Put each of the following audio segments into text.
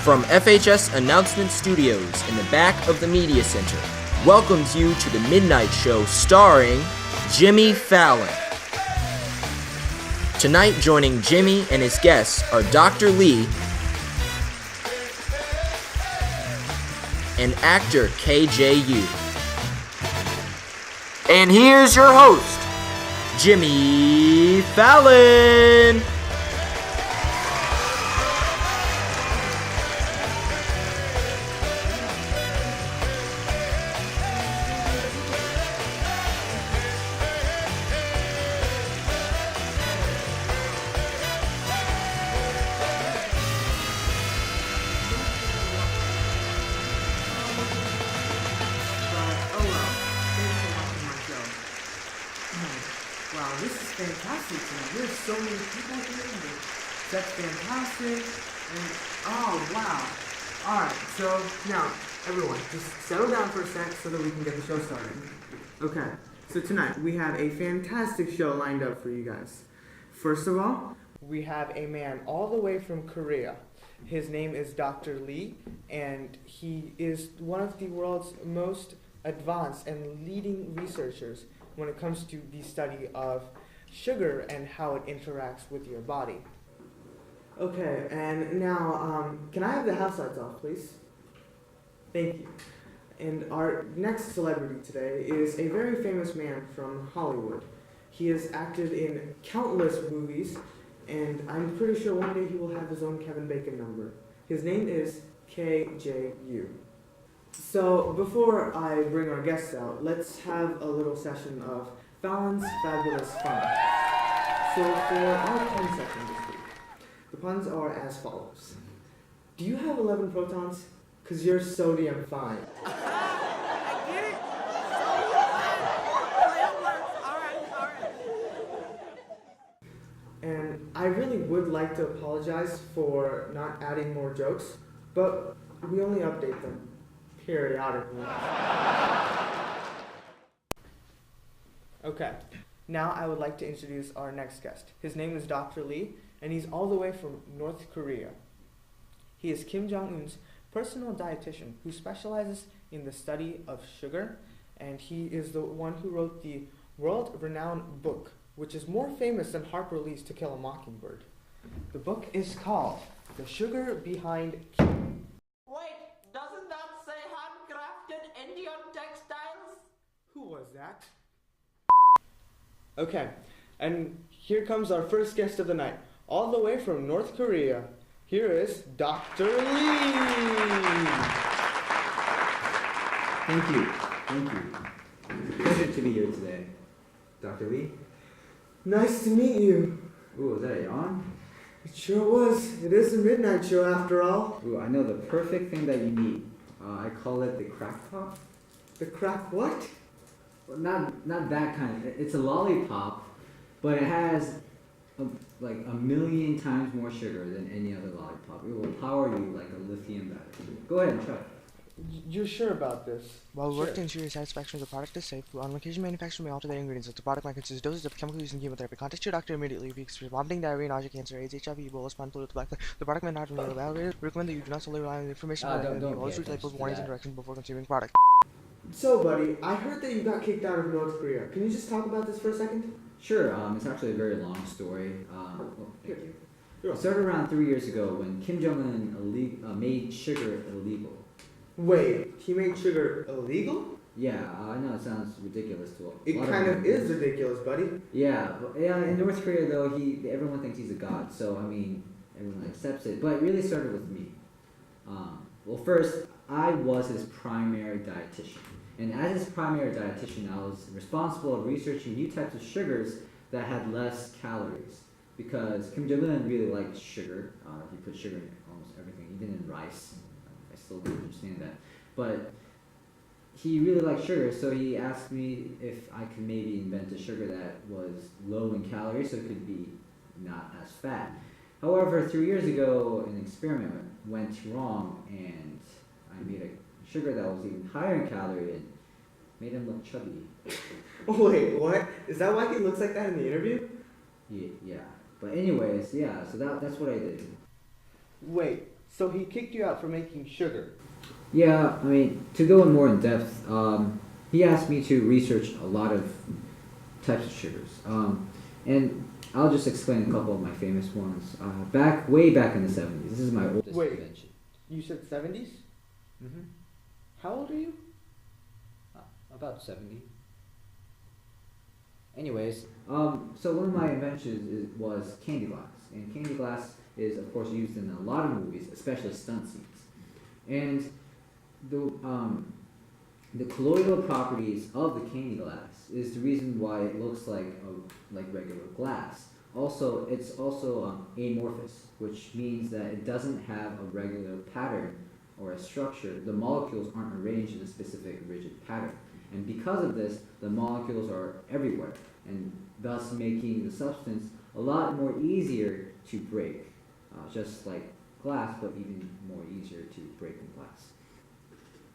from FHS Announcement Studios in the back of the Media Center, welcomes you to the Midnight Show starring Jimmy Fallon. Tonight joining Jimmy and his guests are Dr. Lee and actor KJU. And here's your host, Jimmy Fallon. Wow, this is fantastic tonight. There's so many people here. That's fantastic. And oh wow. Alright, so now everyone, just settle down for a sec so that we can get the show started. Okay, so tonight we have a fantastic show lined up for you guys. First of all, we have a man all the way from Korea. His name is Dr. Lee, and he is one of the world's most advanced and leading researchers when it comes to the study of sugar and how it interacts with your body. Okay, and now, can I have the house lights off, please? Thank you. And our next celebrity today is a very famous man from Hollywood. He has acted in countless movies, and I'm pretty sure one day he will have his own Kevin Bacon number. His name is KJU. So, before I bring our guests out, let's have a little session of Fallon's Fabulous Fun. So, for our pun section this week, the puns are as follows. Do you have 11 protons? Because you're sodium fine. I get it. Alright. And I really would like to apologize for not adding more jokes, but we only update them periodically. Okay, now I would like to introduce our next guest. His name is Dr. Lee, and he's all the way from North Korea. He is Kim Jong-un's personal dietitian who specializes in the study of sugar, and he is the one who wrote the world-renowned book, which is more famous than Harper Lee's To Kill a Mockingbird. The book is called The Sugar Behind Kim. Doesn't that say handcrafted Indian textiles? Who was that? Okay, and here comes our first guest of the night, all the way from North Korea. Here is Dr. Lee. Thank you. Pleasure to be here today. Dr. Lee? Nice to meet you. Ooh, was that a yawn? It sure was. It is a midnight show after all. Ooh, I know the perfect thing that you need. I call it the crack pop. The crack what? Well, not that kind. It's a lollipop, but it has like a million times more sugar than any other lollipop. It will power you like a lithium battery. Go ahead and try it. You're sure about this? While we work to ensure your satisfaction of the product is safe, on occasion manufacturers may alter their ingredients. If the product might consist of doses of chemicals used in chemotherapy, contact your doctor immediately if you experience vomiting, diarrhea, nausea, cancer, AIDS, HIV, Ebola, spinal fluid, black flu. The product may not be evaluated. We recommend that you do not solely rely on the information provided. You always read labels, warnings, and directions before consuming the product. So, buddy, I heard that you got kicked out of North Korea. Can you just talk about this for a second? Sure. It's actually a very long story. Thank you. It started around 3 years ago when Kim Jong-un made sugar illegal. Wait, he made sugar illegal? Yeah, I know it sounds ridiculous to a lot It kind of is ridiculous, buddy. Yeah, in North Korea though, everyone thinks he's a god, so I mean, everyone accepts it. But it really started with me. Well, first, I was his primary dietitian, and as his primary dietitian, I was responsible for researching new types of sugars that had less calories. Because Kim Jong-un really liked sugar. He put sugar in almost everything, even in rice. I still don't understand that, but he really liked sugar, so he asked me if I could maybe invent a sugar that was low in calories so it could be not as fat. However, 3 years ago, an experiment went wrong, and I made a sugar that was even higher in calorie and made him look chubby. Wait, what? Is that why he looks like that in the interview? Yeah. But anyways, yeah, so that's what I did. Wait, So he kicked you out for making sugar. Yeah, I mean, to go in more in depth, he asked me to research a lot of types of sugars. And I'll just explain a couple of my famous ones. Way back in the 70s. This is my oldest Wait. invention. You said 70s? Mm-hmm. How old are you? About 70. Anyways, so one of my inventions was candy glass. And candy glass is, of course, used in a lot of movies, especially stunt scenes. And the colloidal properties of the candy glass is the reason why it looks like regular glass. Also, it's also amorphous, which means that it doesn't have a regular pattern or a structure. The molecules aren't arranged in a specific rigid pattern. And because of this, the molecules are everywhere, and thus making the substance a lot more easier to break, just like glass, but even more easier to break than glass.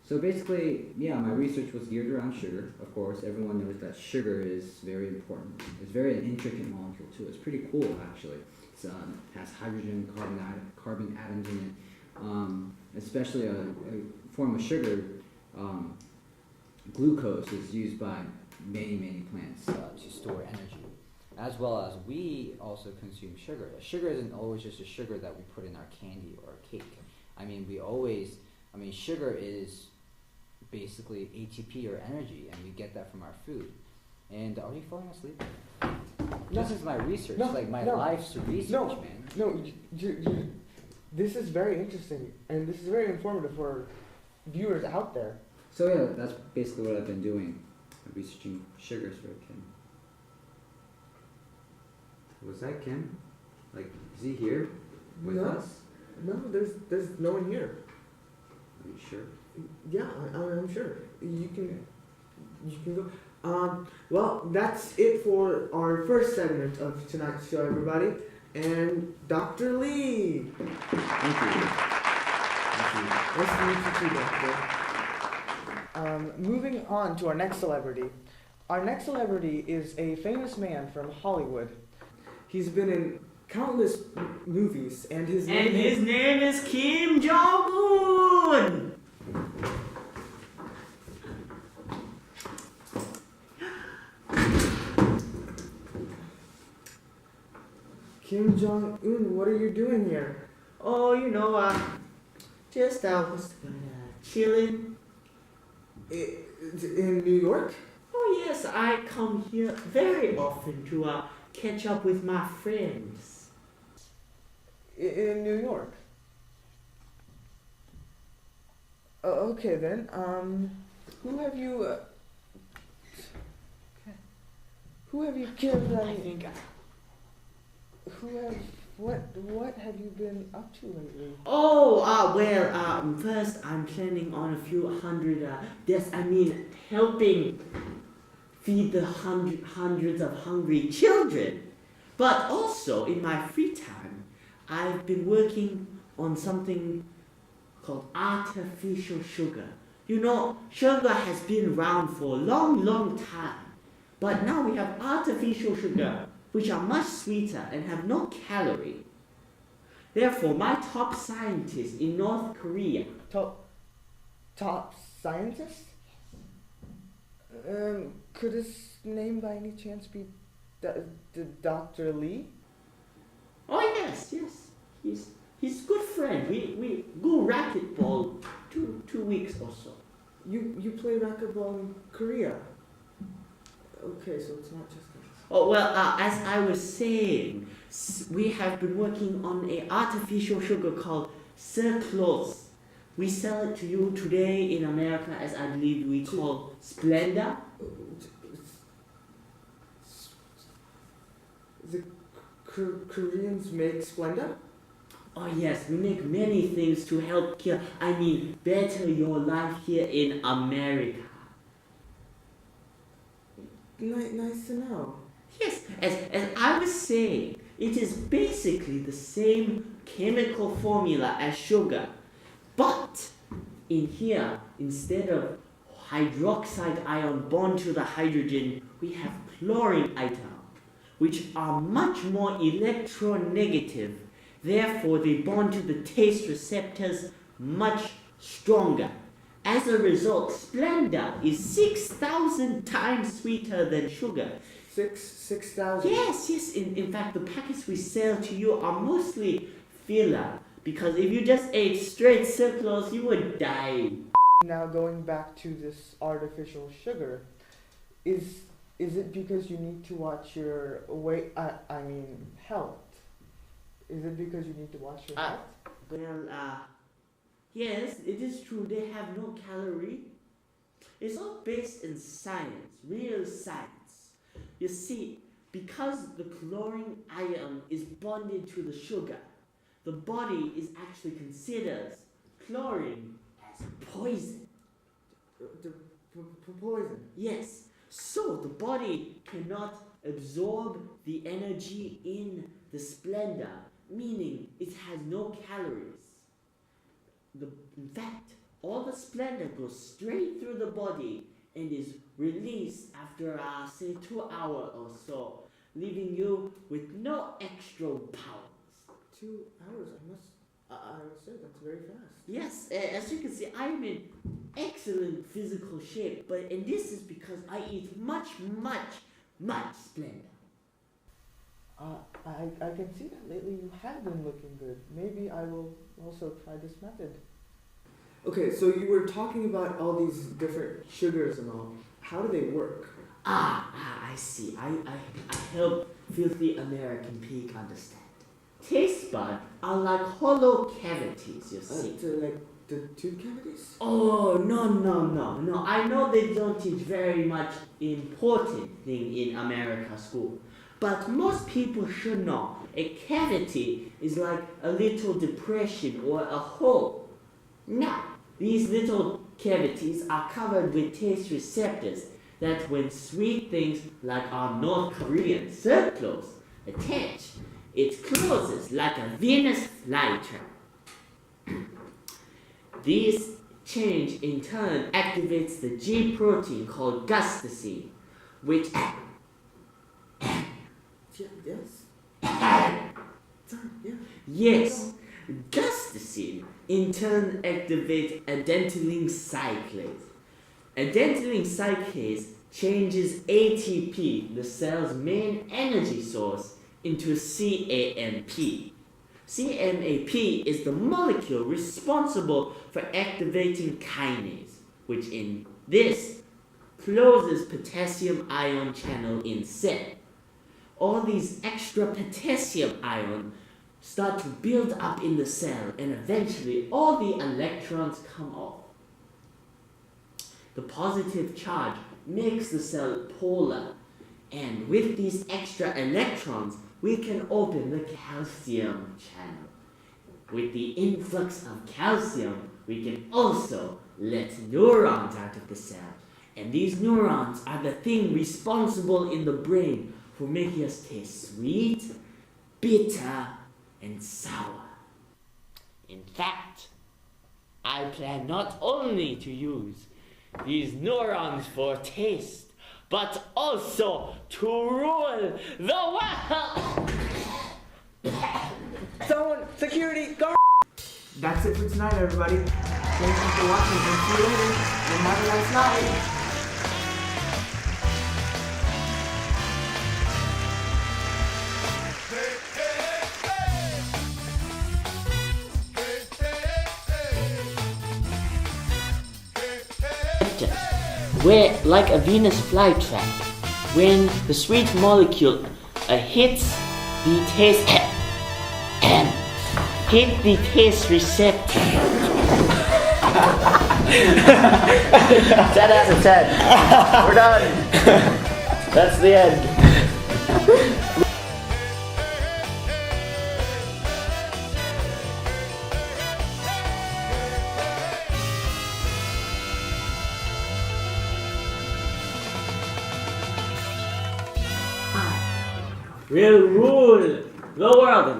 So basically, yeah, my research was geared around sugar. Of course, everyone knows that sugar is very important. It's very an intricate molecule too. It's pretty cool actually. It has hydrogen, carbon atoms in it. Especially a form of sugar, glucose is used by many plants to store energy, as well as we also consume sugar. Sugar isn't always just a sugar that we put in our candy or cake. I mean, sugar is basically ATP or energy, and we get that from our food. And are you falling asleep? No. This is my research, No, like my no, life's research, no, man. No, this is very interesting, and this is very informative for viewers out there. So yeah, that's basically what I've been doing, researching sugars for Kim. Was that Kim? Like, is he here with us? No, there's no one here. Are you sure? Yeah, I'm sure. You can go. Well, that's it for our first segment of tonight's show, everybody. And Dr. Lee. Thank you. Nice to meet you too, Doctor. Moving on to our next celebrity. Our next celebrity is a famous man from Hollywood. He's been in countless movies, and his name is Kim Jong-un. Kim Jong-un. What are you doing here? Oh, just chilling. In New York? Oh yes, I come here very often to catch up with my friends. In New York. Okay then. Who have you killed? What have you been up to lately? First I'm planning on a few hundred deaths. Helping feed the hundreds of hungry children. But also in my free time, I've been working on something called artificial sugar. Sugar has been around for a long time. But now we have artificial sugar, which are much sweeter and have no calorie. Therefore, my top scientist in North Korea. Top scientist? Could his name by any chance be Dr. Lee? Oh yes. He's a good friend. We go racquetball two weeks or so. You play racquetball in Korea? Okay, so it's not just us. Oh well, as I was saying, we have been working on an artificial sugar called sucralose. We sell it to you today in America as I believe we call Splenda. The Koreans make Splenda? Oh yes, we make many things to help better your life here in America. Nice to know. Yes, as I was saying, it is basically the same chemical formula as sugar. But in here, instead of hydroxide ion bond to the hydrogen, we have chlorine atom, which are much more electronegative Therefore, they bond to the taste receptors much stronger. As a result, Splenda is 6,000 times sweeter than sugar. 6,000? Yes. In fact, the packets we sell to you are mostly filler. Because if you just ate straight sucrose, you would die. Now going back to this artificial sugar, is it because you need to watch your weight? I mean health. Is it because you need to watch your health? Well, yes, it is true. They have no calorie. It's all based in science, real science. You see, because the chlorine ion is bonded to the sugar, the body is actually considers chlorine as poison. Poison? Yes. So the body cannot absorb the energy in the Splenda, meaning it has no calories. In fact, all the Splenda goes straight through the body and is released after, say, 2 hours or so, leaving you with no extra powers. 2 hours? I must say that's very fast. Yes, as you can see, I'm in excellent physical shape, and this is because I eat much Splenda. I can see that lately you have been looking good. Maybe I will also try this method. Okay, so you were talking about all these different sugars and all. How do they work? I see. I help filthy American pig understand. Taste buds are like hollow cavities, you see. Like the tooth cavities? Oh, no. I know they don't teach very much important thing in America school. But most people should know a cavity is like a little depression or a hole. Now, these little cavities are covered with taste receptors that when sweet things like our North Korean sucrose attach, it closes like a Venus flytrap. This change in turn activates the G protein called gustacine, which Yes, gustacine in turn activates adrenaline cyclase. Adrenaline cyclase changes ATP, the cell's main energy source, into CAMP. CMAP is the molecule responsible for activating kinase, which in this closes potassium ion channel in cell. All these extra potassium ions start to build up in the cell, and eventually all the electrons come off. The positive charge makes the cell polar, and with these extra electrons, we can open the calcium channel. With the influx of calcium, we can also let neurons out of the cell, and these neurons are the thing responsible in the brain for making us taste sweet, bitter, and sour. In fact, I plan not only to use these neurons for taste, but also to rule the world! Someone, security, guard! That's it for tonight, everybody. Thank you for watching, and see you later, and have a nice night. Where, like a Venus flytrap, when the sweet molecule hits the taste receptor. 10 out of 10. We're done. That's the end. Will rule the world.